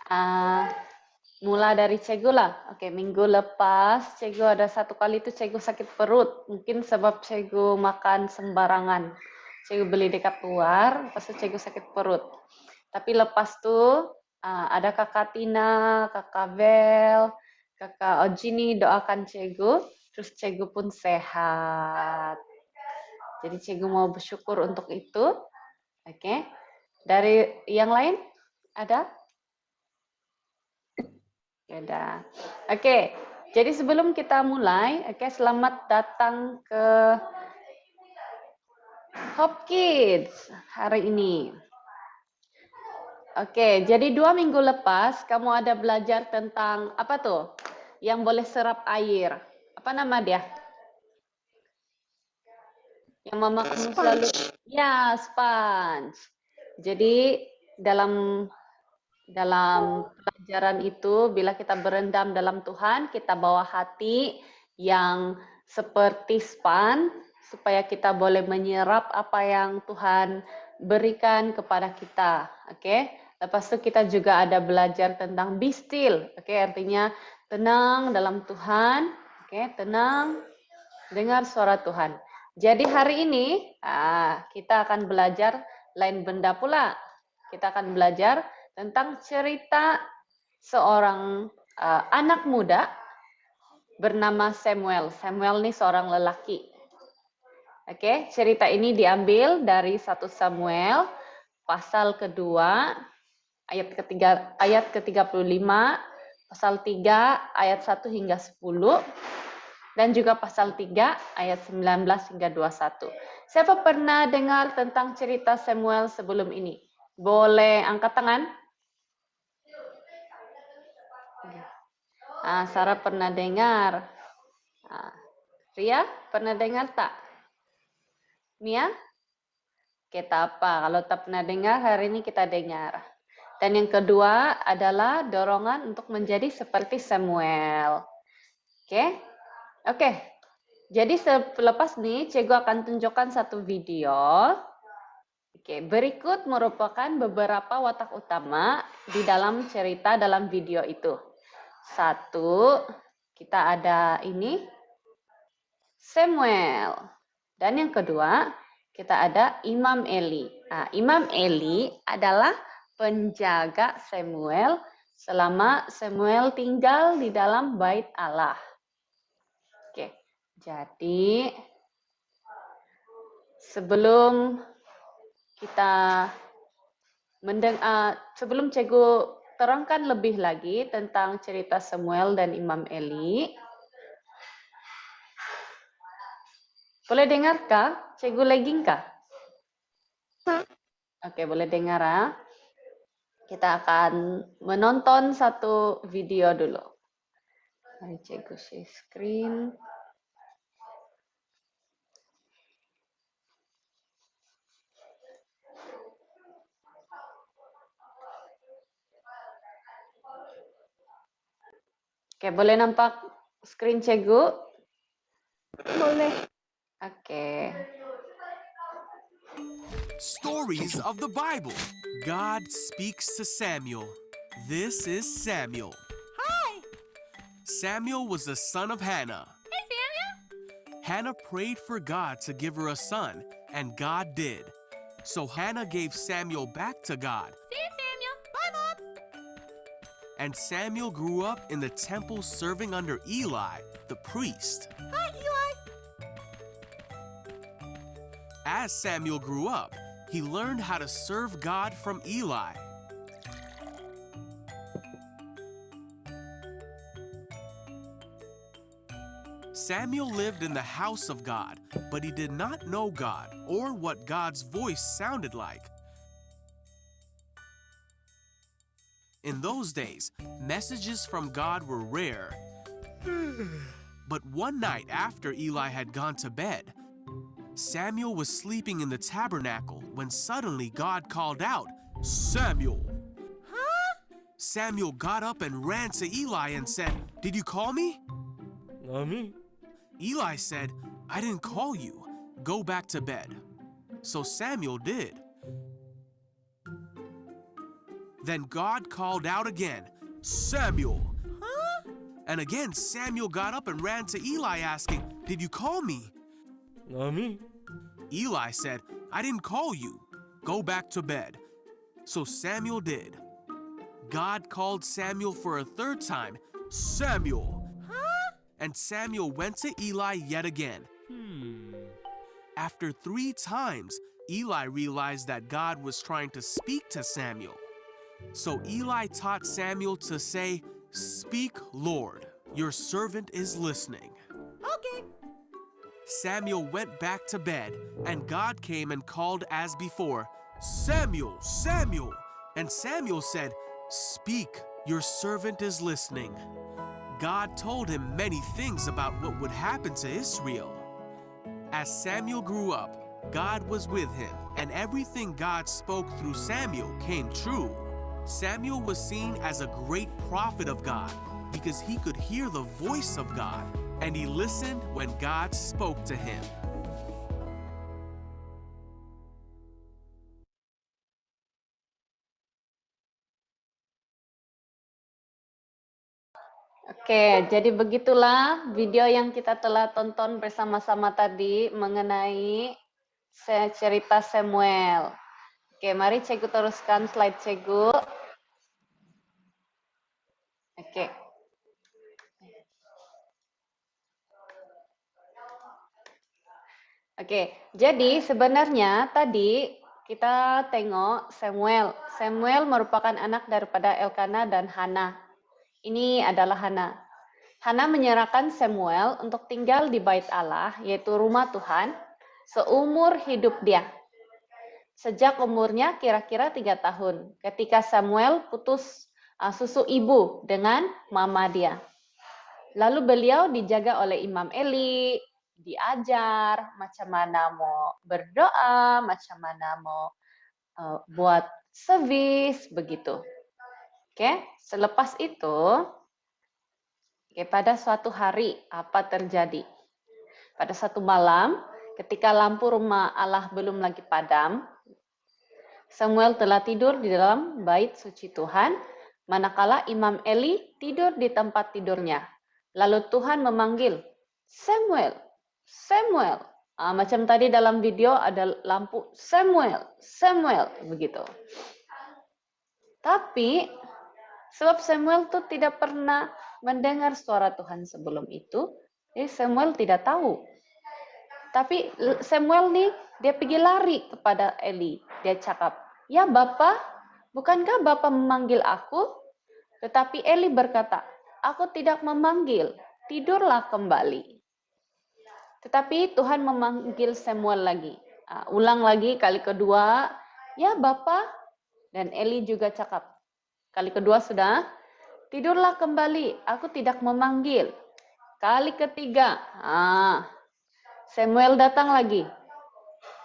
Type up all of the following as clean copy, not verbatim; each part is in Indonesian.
Ah, Mula dari Cegu lah. Oke, minggu lepas Cegu ada satu kali itu Cegu sakit perut. Mungkin sebab Cegu makan sembarangan. Cegu beli dekat luar, pas itu Cegu sakit perut. Tapi lepas tuh ada kakak Tina, kakak Vel, kakak Ojini doakan Cegu, terus Cegu pun sehat. Jadi Cegu mau bersyukur untuk itu. Oke. Dari yang lain ada? Ya udah. Oke. Jadi sebelum kita mulai, selamat datang ke Hop Kids hari ini. Oke, jadi 2 minggu lepas kamu ada belajar tentang apa tuh? Yang boleh serap air. Apa nama dia? Yang mama kamu selalu... Ya, sponge. Jadi dalam pelajaran itu, bila kita berendam dalam Tuhan, kita bawa hati yang seperti span, supaya kita boleh menyerap apa yang Tuhan berikan kepada kita. Oke. Lepas itu kita juga ada belajar tentang be still. Oke, artinya tenang dalam Tuhan. Oke, tenang, dengar suara Tuhan. Jadi hari ini kita akan belajar lain benda pula. Kita akan belajar tentang cerita seorang anak muda bernama Samuel. Samuel ini seorang lelaki. Oke, cerita ini diambil dari 1 Samuel pasal kedua ayat ke-35, pasal 3 ayat 1 hingga 10, dan juga pasal 3 ayat 19 hingga 21. Siapa pernah dengar tentang cerita Samuel sebelum ini? Boleh angkat tangan? Sarah pernah dengar. Ria pernah dengar tak? Mia? Kita apa? Kalau tak pernah dengar, hari ini kita dengar. Dan yang kedua adalah dorongan untuk menjadi seperti Samuel. Oke. Jadi selepas ini, Cegu akan tunjukkan satu video. Oke, berikut merupakan beberapa watak utama di dalam cerita dalam video itu. 1, kita ada ini, Samuel. Dan yang kedua, kita ada Imam Eli. Imam Eli adalah penjaga Samuel selama Samuel tinggal di dalam bait Allah. Oke, jadi sebelum kita sebelum Cegu terangkan lebih lagi tentang cerita Samuel dan Imam Eli, boleh dengar kah? Cegu lagging kah? Oke, boleh dengar ya. Kita akan menonton satu video dulu. Mari Cegu share screen. Oke, boleh nampak screen Cegu? Boleh. Oke. Stories of the Bible. God speaks to Samuel. This is Samuel. Hi. Samuel was the son of Hannah. Hey, Samuel. Hannah prayed for God to give her a son, and God did. So Hannah gave Samuel back to God. See you, Samuel. Bye, Mom. And Samuel grew up in the temple serving under Eli, the priest. Hi, Eli. As Samuel grew up, he learned how to serve God from Eli. Samuel lived in the house of God, but he did not know God or what God's voice sounded like. In those days, messages from God were rare. But one night after Eli had gone to bed, Samuel was sleeping in the tabernacle when suddenly God called out, "Samuel!" Huh? Samuel got up and ran to Eli and said, "Did you call me?" Mommy? Eli said, "I didn't call you. Go back to bed." So Samuel did. Then God called out again, Samuel. Huh? And again Samuel got up and ran to Eli asking, Did you call me? Nami? Eli said, I didn't call you. Go back to bed. So Samuel did. God called Samuel for a third time, Samuel. Huh? And Samuel went to Eli yet again. After 3 times, Eli realized that God was trying to speak to Samuel. So Eli taught Samuel to say, Speak, Lord, your servant is listening. Okay. Samuel went back to bed, and God came and called as before, Samuel, Samuel. And Samuel said, Speak, your servant is listening. God told him many things about what would happen to Israel. As Samuel grew up, God was with him, and everything God spoke through Samuel came true. Samuel was seen as a great prophet of God because he could hear the voice of God, and he listened when God spoke to him. Oke, jadi begitulah video yang kita telah tonton bersama-sama tadi mengenai cerita Samuel. Oke, mari Cegu teruskan slide Cegu. Oke. Oke, jadi sebenarnya tadi kita tengok Samuel. Samuel merupakan anak daripada Elkana dan Hana. Ini adalah Hana. Hana menyerahkan Samuel untuk tinggal di bait Allah, yaitu rumah Tuhan, seumur hidup dia. Sejak umurnya kira-kira 3 tahun, ketika Samuel putus susu ibu dengan mama dia. Lalu beliau dijaga oleh Imam Eli, diajar macam mana mau berdoa, macam mana mau buat servis, begitu. Oke, selepas itu, pada suatu hari apa terjadi? Pada satu malam, ketika lampu rumah Allah belum lagi padam, Samuel telah tidur di dalam bait suci Tuhan, manakala Imam Eli tidur di tempat tidurnya. Lalu Tuhan memanggil, Samuel, Samuel. Macam tadi dalam video ada lampu, Samuel, Samuel, begitu. Tapi sebab Samuel tuh tidak pernah mendengar suara Tuhan sebelum itu, jadi Samuel tidak tahu. Tapi Samuel nih, dia pergi lari kepada Eli. Dia cakap, ya Bapak, bukankah Bapak memanggil aku? Tetapi Eli berkata, aku tidak memanggil, tidurlah kembali. Tetapi Tuhan memanggil Samuel lagi. Ulang lagi kali kedua, ya Bapak. Dan Eli juga cakap, kali kedua sudah, tidurlah kembali, aku tidak memanggil. Kali ketiga, Samuel datang lagi.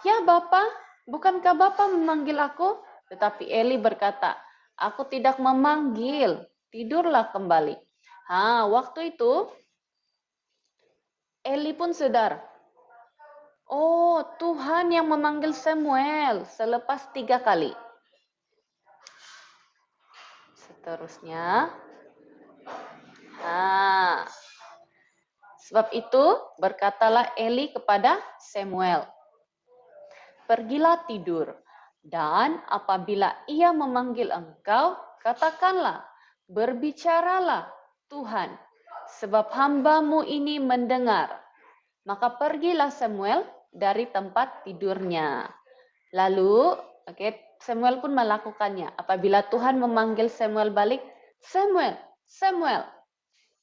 Ya Bapak, bukankah Bapak memanggil aku? Tetapi Eli berkata, aku tidak memanggil, tidurlah kembali. Waktu itu, Eli pun sadar. Oh, Tuhan yang memanggil Samuel selepas 3 kali. Seterusnya, sebab itu berkatalah Eli kepada Samuel, pergilah tidur, dan apabila ia memanggil engkau, katakanlah, berbicaralah Tuhan, sebab hambamu ini mendengar. Maka pergilah Samuel dari tempat tidurnya. Lalu, Samuel pun melakukannya. Apabila Tuhan memanggil Samuel balik, Samuel, Samuel.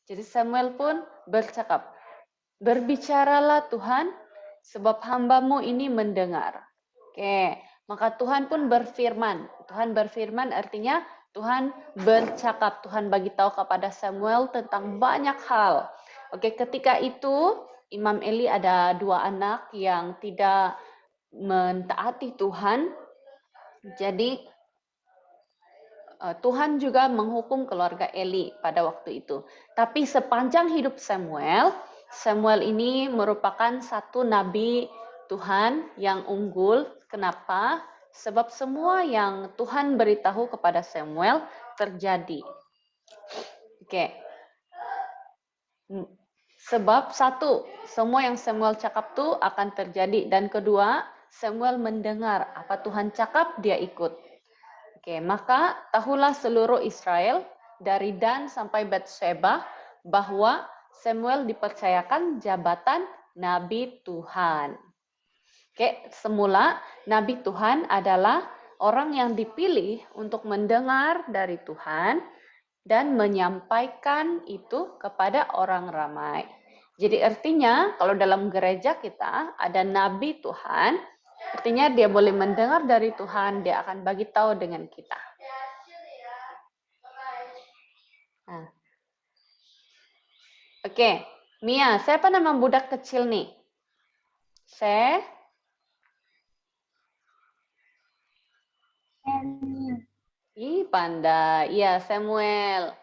Jadi Samuel pun bercakap, berbicaralah Tuhan, sebab hambamu ini mendengar. Maka Tuhan pun berfirman. Tuhan berfirman artinya Tuhan bercakap. Tuhan bagi tahu kepada Samuel tentang banyak hal. Ketika itu Imam Eli ada 2 anak yang tidak mentaati Tuhan. Jadi Tuhan juga menghukum keluarga Eli pada waktu itu. Tapi sepanjang hidup Samuel, Samuel ini merupakan satu nabi Tuhan yang unggul. Kenapa? Sebab semua yang Tuhan beritahu kepada Samuel terjadi. Oke. Sebab satu, semua yang Samuel cakap tuh akan terjadi. Dan kedua, Samuel mendengar apa Tuhan cakap, dia ikut. Oke, maka tahulah seluruh Israel dari Dan sampai Batsheba bahwa Samuel dipercayakan jabatan Nabi Tuhan. Oke, semula Nabi Tuhan adalah orang yang dipilih untuk mendengar dari Tuhan dan menyampaikan itu kepada orang ramai. Jadi artinya kalau dalam gereja kita ada Nabi Tuhan, artinya dia boleh mendengar dari Tuhan, dia akan bagi tahu dengan kita. Nah. Oke, Mia, siapa nama budak kecil nih? Ih, pandai. Iya, Samuel.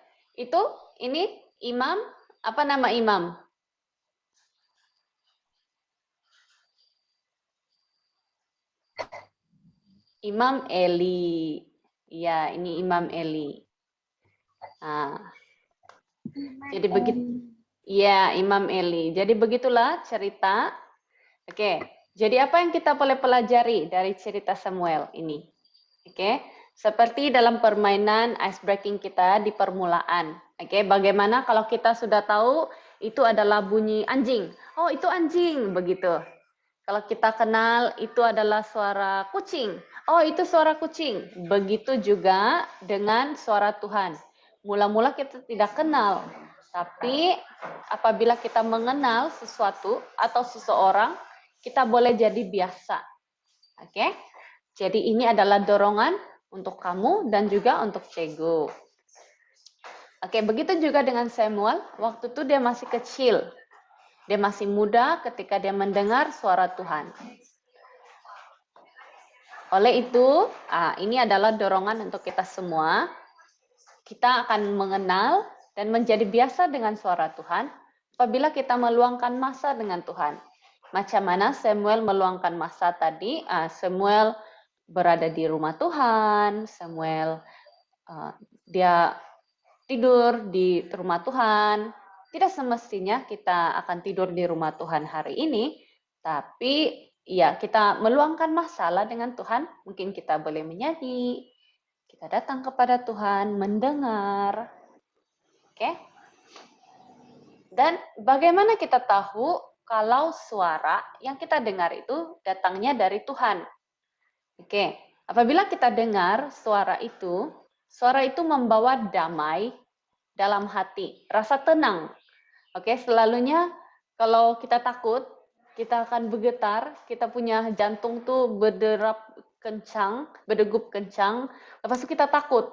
Ini imam, apa nama imam? Imam Eli. Iya, ini Imam Eli. Nah, jadi begitu. Iya, Imam Eli. Jadi begitulah cerita. Oke, jadi apa yang kita boleh pelajari dari cerita Samuel ini? Oke, seperti dalam permainan ice breaking kita di permulaan. Oke, bagaimana kalau kita sudah tahu itu adalah bunyi anjing. Oh, itu anjing, begitu. Kalau kita kenal itu adalah suara kucing. Oh, itu suara kucing. Begitu juga dengan suara Tuhan. Mula-mula kita tidak kenal. Tapi apabila kita mengenal sesuatu atau seseorang, kita boleh jadi biasa. Oke? Jadi ini adalah dorongan untuk kamu dan juga untuk Cego. Oke, begitu juga dengan Samuel. Waktu itu dia masih kecil. Dia masih muda ketika dia mendengar suara Tuhan. Oleh itu, ini adalah dorongan untuk kita semua. Kita akan mengenal dan menjadi biasa dengan suara Tuhan apabila kita meluangkan masa dengan Tuhan. Macam mana Samuel meluangkan masa tadi? Samuel berada di rumah Tuhan, Samuel dia tidur di rumah Tuhan. Tidak semestinya kita akan tidur di rumah Tuhan hari ini, tapi ya kita meluangkan masalah dengan Tuhan. Mungkin kita boleh menyanyi, kita datang kepada Tuhan, mendengar. Oke? Dan bagaimana kita tahu kalau suara yang kita dengar itu datangnya dari Tuhan? Oke, apabila kita dengar suara itu membawa damai dalam hati, rasa tenang. Oke, selalunya kalau kita takut, kita akan bergetar, kita punya jantung tuh berdegup kencang, lepas itu kita takut.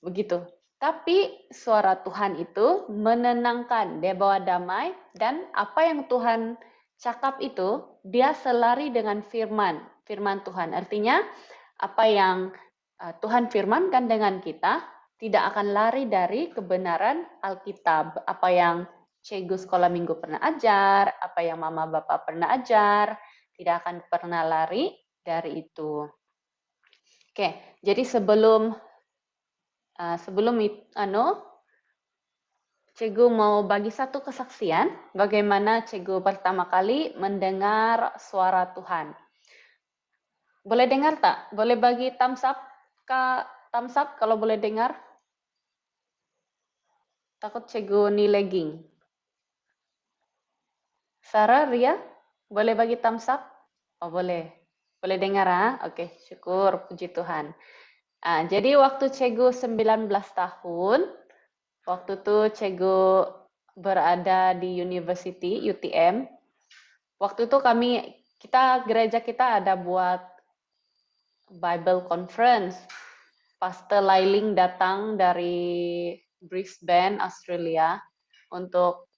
Begitu. Tapi suara Tuhan itu menenangkan, dia bawa damai, dan apa yang Tuhan cakap itu, dia selari dengan firman Tuhan. Artinya, apa yang Tuhan firmankan dengan kita, tidak akan lari dari kebenaran Alkitab. Apa yang Cegu sekolah minggu pernah ajar, apa yang mama bapak pernah ajar, tidak akan pernah lari dari itu. Oke, jadi sebelum Cegu mau bagi satu kesaksian bagaimana Cegu pertama kali mendengar suara Tuhan. Boleh dengar tak? Boleh bagi thumbs up, Kak? Thumbs up kalau boleh dengar. Takut Cegu ni lagging. Sarah, Ria, boleh bagi thumbs up? Oh, boleh. Boleh dengar, Oke, syukur, puji Tuhan. Jadi waktu Cegu 19 tahun, waktu itu Cegu berada di University, UTM. Waktu itu gereja kita ada buat Bible Conference. Pastor Lailing datang dari Brisbane, Australia, untuk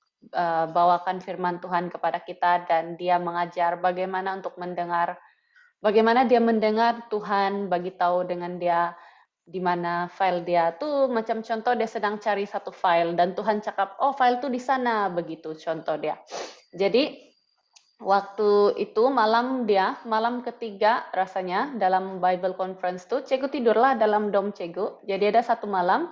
bawakan firman Tuhan kepada kita, dan dia mengajar bagaimana dia mendengar Tuhan bagi tahu dengan dia di mana file dia tuh, macam contoh dia sedang cari satu file dan Tuhan cakap, oh file tuh di sana, begitu contoh dia. Jadi waktu itu malam ketiga rasanya dalam Bible Conference tuh, Cegu tidurlah dalam dom Cegu. Jadi ada satu malam,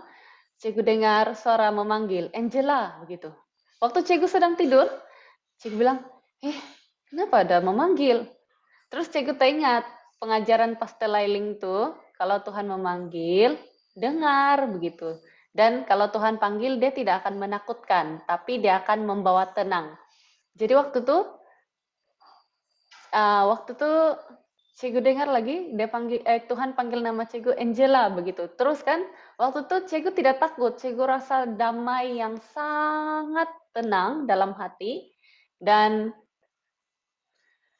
Cegu dengar suara memanggil, Angela, begitu. Waktu Cegu sedang tidur, Cegu bilang, kenapa ada memanggil? Terus Cegu teringat pengajaran Pastor Lailing tuh, kalau Tuhan memanggil, dengar begitu. Dan kalau Tuhan panggil, dia tidak akan menakutkan, tapi dia akan membawa tenang. Jadi waktu tuh Cegu dengar lagi, Tuhan panggil nama Cegu Angela begitu. Terus kan, waktu itu Cegu tidak takut, Cegu rasa damai yang sangat tenang dalam hati. Dan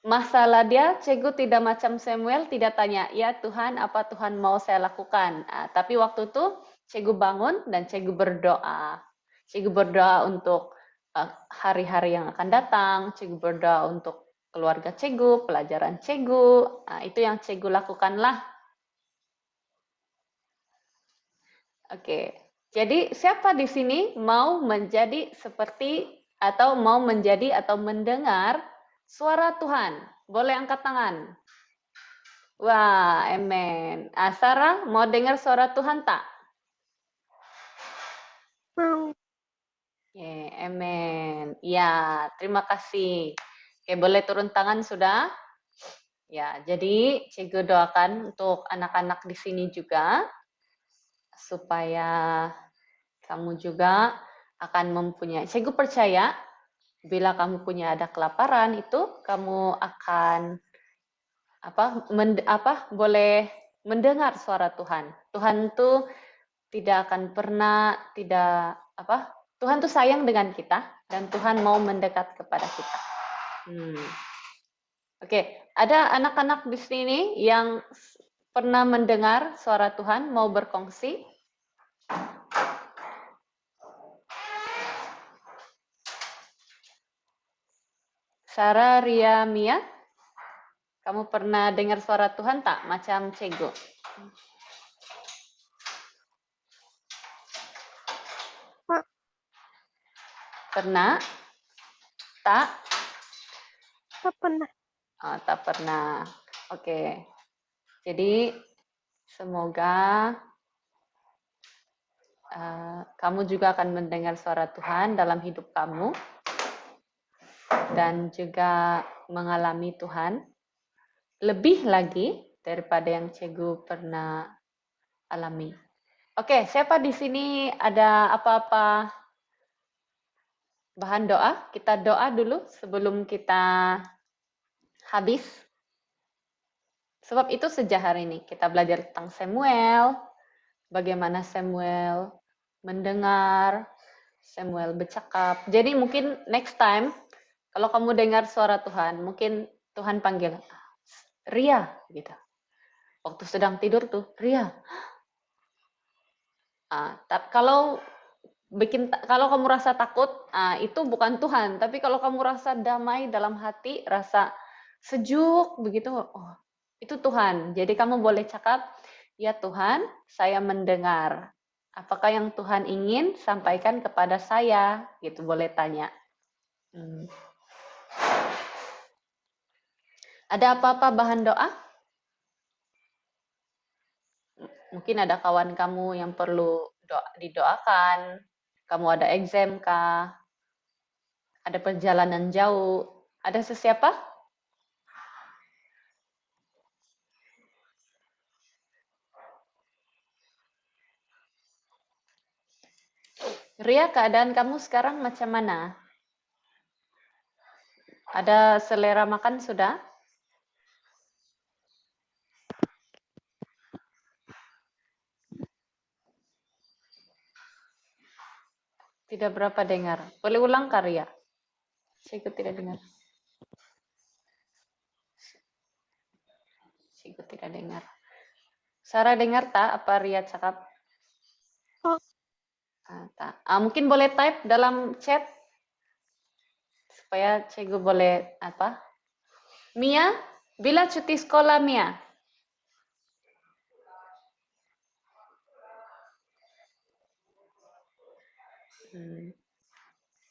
masalah dia, Cegu tidak macam Samuel, tidak tanya, ya Tuhan, apa Tuhan mau saya lakukan? Tapi waktu itu, Cegu bangun dan Cegu berdoa. Cegu berdoa untuk hari-hari yang akan datang, Cegu berdoa untuk keluarga Cegu, pelajaran Cegu, itu yang Cegu lakukanlah. Oke, jadi siapa di sini mau menjadi seperti atau mau menjadi atau mendengar suara Tuhan? Boleh angkat tangan. Wah, amen. Sarah, mau dengar suara Tuhan tak? Mau. Amen. Ya, terima kasih. Oke, boleh turun tangan sudah? Ya, jadi Cegu doakan untuk anak-anak di sini juga, supaya kamu juga akan mempunyai, Cegu percaya, bila kamu punya ada kelaparan, itu kamu akan boleh mendengar suara Tuhan. Tuhan tuh tidak akan pernah Tuhan tuh sayang dengan kita dan Tuhan mau mendekat kepada kita. Oke, ada anak-anak di sini yang pernah mendengar suara Tuhan, mau berkongsi? Sarah, Ria, Mia, kamu pernah dengar suara Tuhan tak? Macam Cegu. Pernah? Tak? Tak pernah. Tak pernah. Oke. Jadi semoga kamu juga akan mendengar suara Tuhan dalam hidup kamu dan juga mengalami Tuhan lebih lagi daripada yang Cegu pernah alami. Oke, siapa di sini ada apa-apa bahan doa? Kita doa dulu sebelum kita habis. Sebab itu sejak hari ini kita belajar tentang Samuel, bagaimana Samuel mendengar, Samuel bercakap. Jadi mungkin next time, kalau kamu dengar suara Tuhan, mungkin Tuhan panggil, Ria, gitu. Waktu sedang tidur tuh, Ria. Kalau kamu rasa takut, itu bukan Tuhan. Tapi kalau kamu rasa damai dalam hati, rasa sejuk, begitu, itu Tuhan. Jadi kamu boleh cakap, ya Tuhan, saya mendengar. Apakah yang Tuhan ingin sampaikan kepada saya? Gitu, boleh tanya. Ada apa-apa bahan doa? Mungkin ada kawan kamu yang perlu didoakan. Kamu ada exam kah? Ada perjalanan jauh? Ada sesiapa? Ria, keadaan kamu sekarang macam mana? Ada selera makan sudah? Tidak berapa dengar. Boleh ulang, Ria? Saya ikut tidak dengar. Saya ikut tidak dengar. Sarah dengar tak apa Ria cakap? Oh. Tak. Mungkin boleh type dalam chat supaya Cikgu boleh Mia, bila cuti sekolah Mia?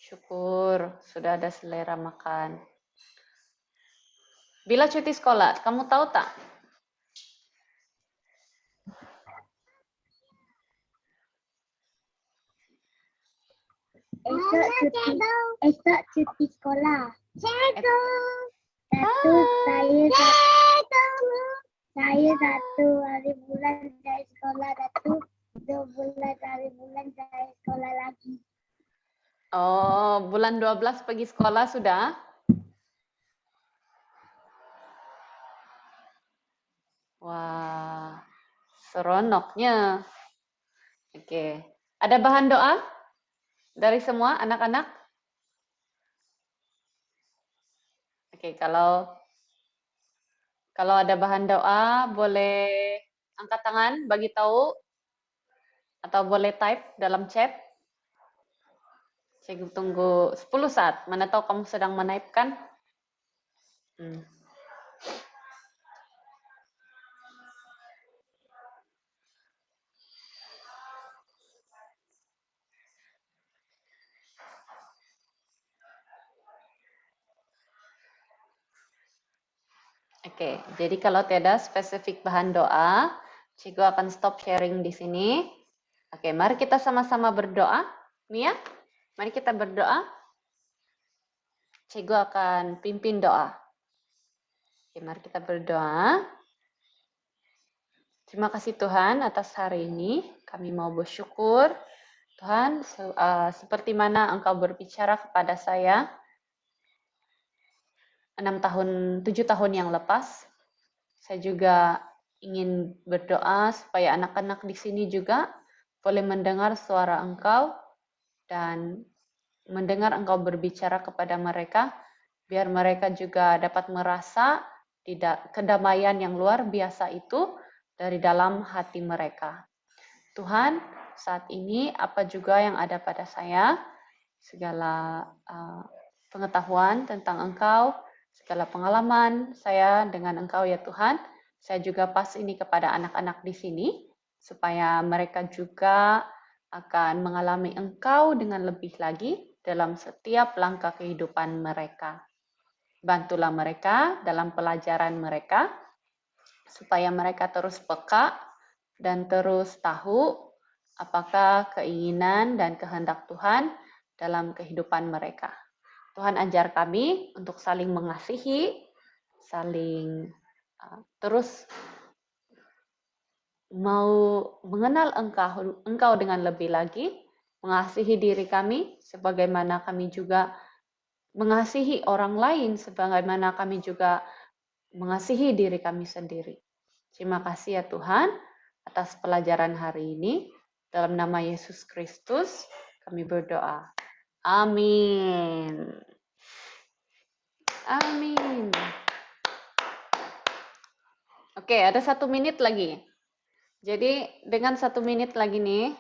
Syukur sudah ada selera makan. Bila cuti sekolah, kamu tahu tak? Esok cuti sekolah. Satu saya satu hari bulan saya sekolah, satu 2 bulan hari bulan saya sekolah lagi. Oh, bulan 12 pergi sekolah sudah? Wah, seronoknya. Oke. Ada bahan doa dari semua anak-anak? Oke, kalau ada bahan doa, boleh angkat tangan, bagi tahu, atau boleh type dalam chat. Saya tunggu 10 saat. Mana tahu kamu sedang menaip kan? Oke, jadi kalau tiada spesifik bahan doa, Cikgu akan stop sharing di sini. Oke, mari kita sama-sama berdoa. Mia, mari kita berdoa. Cikgu akan pimpin doa. Oke, mari kita berdoa. Terima kasih Tuhan atas hari ini. Kami mau bersyukur. Tuhan, seperti mana Engkau berbicara kepada saya 7 tahun yang lepas. Saya juga ingin berdoa supaya anak-anak di sini juga boleh mendengar suara Engkau dan mendengar Engkau berbicara kepada mereka, biar mereka juga dapat merasa kedamaian yang luar biasa itu dari dalam hati mereka. Tuhan, saat ini apa juga yang ada pada saya, segala pengetahuan tentang Engkau, segala pengalaman saya dengan Engkau ya Tuhan, saya juga pas ini kepada anak-anak di sini, supaya mereka juga akan mengalami Engkau dengan lebih lagi dalam setiap langkah kehidupan mereka. Bantulah mereka dalam pelajaran mereka, supaya mereka terus peka dan terus tahu apakah keinginan dan kehendak Tuhan dalam kehidupan mereka. Tuhan ajar kami untuk saling mengasihi, saling terus mau mengenal Engkau dengan lebih lagi, mengasihi diri kami, sebagaimana kami juga mengasihi orang lain, sebagaimana kami juga mengasihi diri kami sendiri. Terima kasih ya Tuhan atas pelajaran hari ini. Dalam nama Yesus Kristus kami berdoa. Amin. Amin. Oke, ada 1 menit lagi. Jadi dengan 1 menit lagi nih,